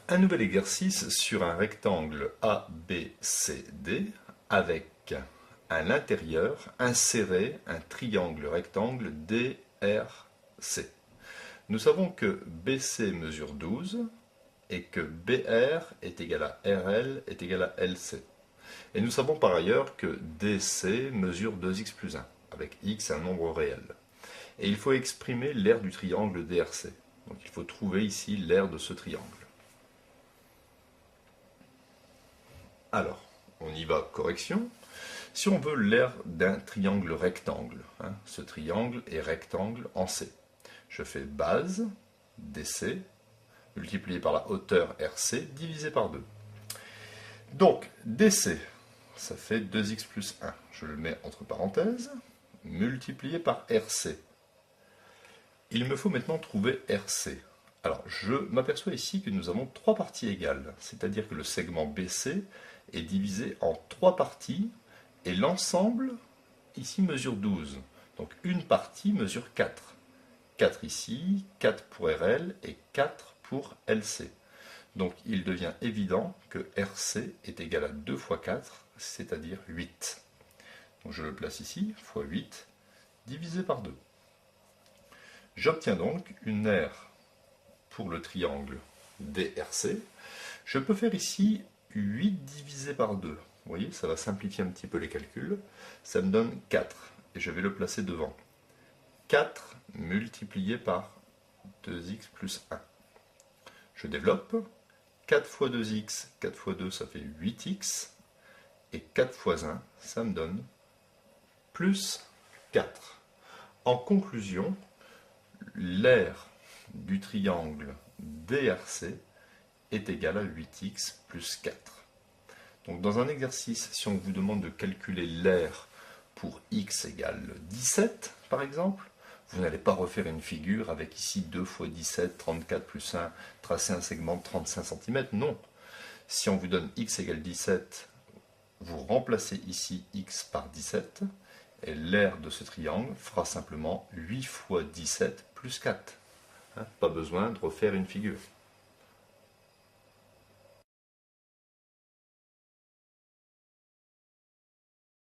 Un nouvel exercice sur un rectangle ABCD avec à l'intérieur inséré un triangle rectangle DRC. Nous savons que BC mesure 12 et que BR est égal à RL est égal à LC. Et nous savons par ailleurs que DC mesure 2x plus 1, avec x un nombre réel. Et il faut exprimer l'aire du triangle DRC. Donc il faut trouver ici l'aire de ce triangle. Alors, on y va, correction. Si on veut l'aire d'un triangle rectangle, ce triangle est rectangle en C. Je fais base, DC, multiplié par la hauteur RC, divisé par 2. Donc, DC, ça fait 2x plus 1. Je le mets entre parenthèses, multiplié par RC. Il me faut maintenant trouver RC. Alors, je m'aperçois ici que nous avons 3 parties égales, c'est-à-dire que le segment BC est divisé en 3 parties, et l'ensemble, ici, mesure 12. Donc, une partie mesure 4. 4 ici, 4 pour RL et 4 pour LC. Donc, il devient évident que RC est égal à 2 fois 4, c'est-à-dire 8. Donc, je le place ici, fois 8, divisé par 2. J'obtiens donc une aire pour le triangle DRC. Je peux faire ici 8 divisé par 2. Vous voyez, ça va simplifier un petit peu les calculs. Ça me donne 4, et je vais le placer devant. 4 multiplié par 2x plus 1. Je développe. 4 fois 2x, 4 fois 2, ça fait 8x. Et 4 fois 1, ça me donne plus 4. En conclusion, l'aire du triangle DRC est égale à 8x plus 4. Donc dans un exercice, si on vous demande de calculer l'aire pour x égale 17, par exemple, vous n'allez pas refaire une figure avec ici 2 fois 17, 34 plus 1, tracer un segment de 35 cm. Non. Si on vous donne x égale 17, vous remplacez ici x par 17, et l'aire de ce triangle fera simplement 8 fois 17 plus 4. Pas besoin de refaire une figure.